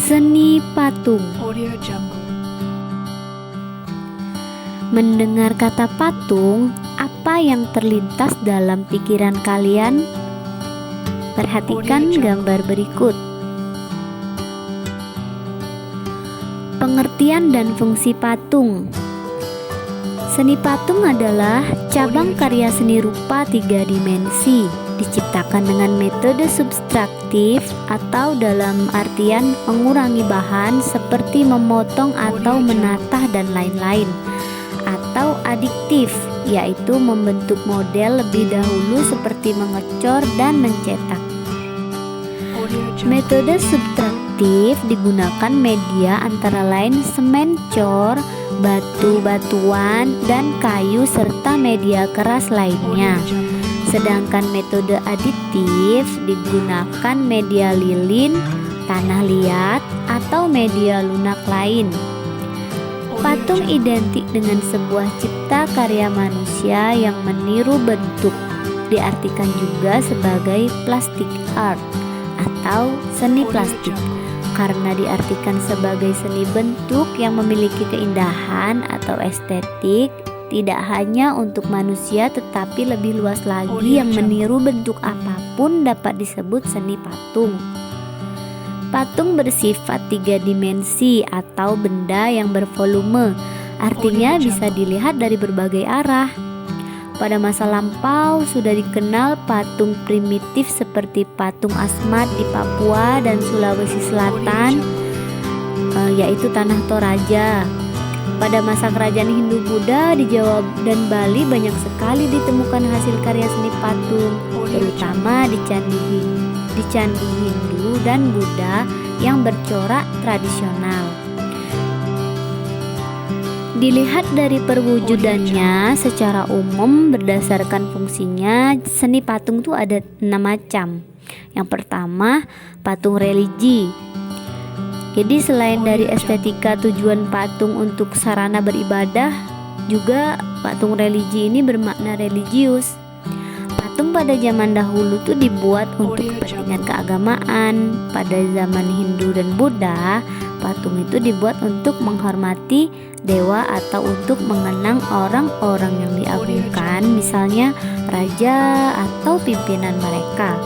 Seni patung. Mendengar kata patung, apa yang terlintas dalam pikiran kalian? Perhatikan gambar berikut. Pengertian dan fungsi patung. Seni patung adalah cabang karya seni rupa 3 dimensi, diciptakan dengan metode subtraktif atau dalam artian mengurangi bahan seperti memotong atau menatah dan lain-lain, atau adiktif, yaitu membentuk model lebih dahulu seperti mengecor dan mencetak. Metode subtraktif digunakan media antara lain semen cor, batu-batuan, dan kayu serta media keras lainnya. Sedangkan metode aditif digunakan media lilin, tanah liat, atau media lunak lain. Patung identik dengan sebuah cipta karya manusia yang meniru bentuk, diartikan juga sebagai plastic art atau seni plastik, karena diartikan sebagai seni bentuk yang memiliki keindahan atau estetik, tidak hanya untuk manusia tetapi lebih luas lagi yang meniru bentuk apapun dapat disebut seni patung. Patung bersifat 3 dimensi atau benda yang bervolume, artinya bisa dilihat dari berbagai arah. Pada masa lampau sudah dikenal patung primitif seperti patung Asmat di Papua dan Sulawesi Selatan, yaitu Tanah Toraja. Pada masa kerajaan Hindu-Buddha di Jawa dan Bali banyak sekali ditemukan hasil karya seni patung, terutama di candi Hindu dan Buddha yang bercorak tradisional. Dilihat dari perwujudannya secara umum berdasarkan fungsinya, seni patung itu ada 6 macam. Yang pertama, patung religi. Jadi selain dari estetika tujuan patung untuk sarana beribadah, juga patung religi ini bermakna religius. Patung pada zaman dahulu tuh dibuat untuk kepentingan keagamaan. Pada zaman Hindu dan Buddha, patung itu dibuat untuk menghormati dewa atau untuk mengenang orang-orang yang diagungkan, misalnya raja atau pimpinan mereka.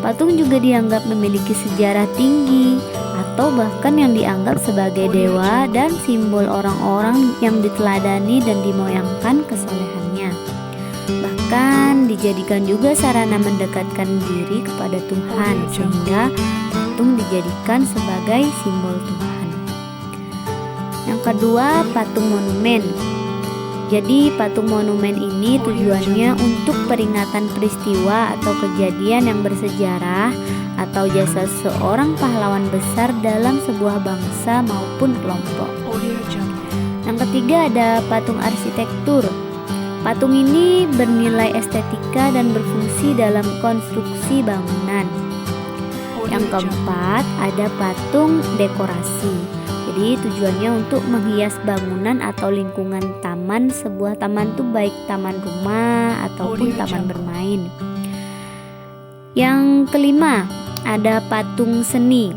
Patung juga dianggap memiliki sejarah tinggi atau bahkan yang dianggap sebagai dewa dan simbol orang-orang yang diteladani dan dimoyangkan kesolehannya. Bahkan dijadikan juga sarana mendekatkan diri kepada Tuhan, sehingga patung dijadikan sebagai simbol Tuhan. Yang kedua, patung monumen. Jadi patung monumen ini tujuannya untuk peringatan peristiwa atau kejadian yang bersejarah atau jasa seorang pahlawan besar dalam sebuah bangsa maupun kelompok. Yang ketiga ada patung arsitektur. Patung ini bernilai estetika dan berfungsi dalam konstruksi bangunan. Yang keempat ada patung dekorasi. Jadi tujuannya untuk menghias bangunan atau lingkungan taman. Sebuah taman itu baik taman rumah ataupun taman bermain. Yang kelima ada patung seni.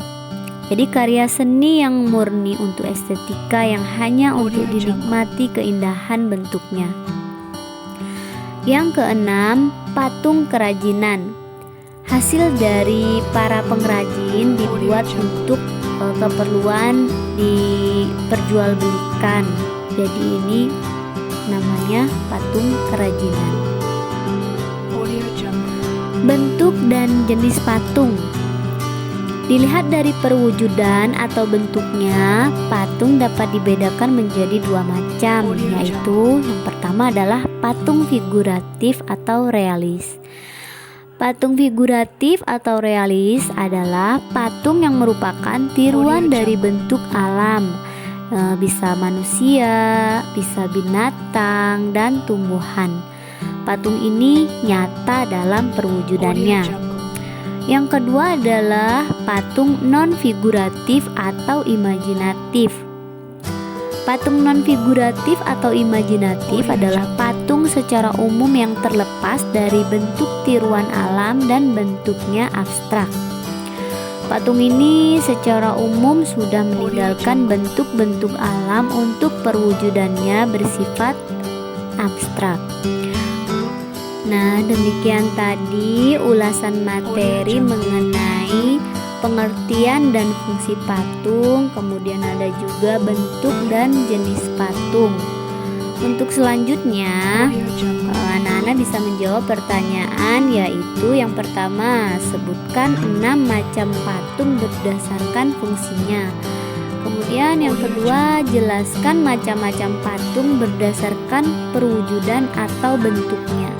Jadi karya seni yang murni untuk estetika yang hanya untuk dinikmati keindahan bentuknya. Yang keenam, patung kerajinan. Hasil dari para pengrajin dibuat untuk keperluan diperjualbelikan. Jadi ini namanya patung kerajinan. Bentuk dan jenis patung. Dilihat dari perwujudan atau bentuknya, patung dapat dibedakan menjadi 2 macam, yaitu yang pertama adalah patung figuratif atau realis. Patung figuratif atau realis adalah patung yang merupakan tiruan dari bentuk alam, bisa manusia, bisa binatang, dan tumbuhan. Patung ini nyata dalam perwujudannya. Yang kedua adalah patung non-figuratif atau imajinatif. Patung non-figuratif atau imajinatif adalah patung secara umum yang terlepas dari bentuk tiruan alam dan bentuknya abstrak. Patung ini secara umum sudah meninggalkan bentuk-bentuk alam untuk perwujudannya bersifat abstrak. Nah, demikian tadi ulasan materi mengenai pengertian dan fungsi patung, kemudian ada juga bentuk dan jenis patung. Untuk selanjutnya, anak-anak bisa menjawab pertanyaan, yaitu yang pertama, sebutkan 6 macam patung berdasarkan fungsinya. Kemudian yang kedua, jelaskan macam-macam patung berdasarkan perwujudan atau bentuknya.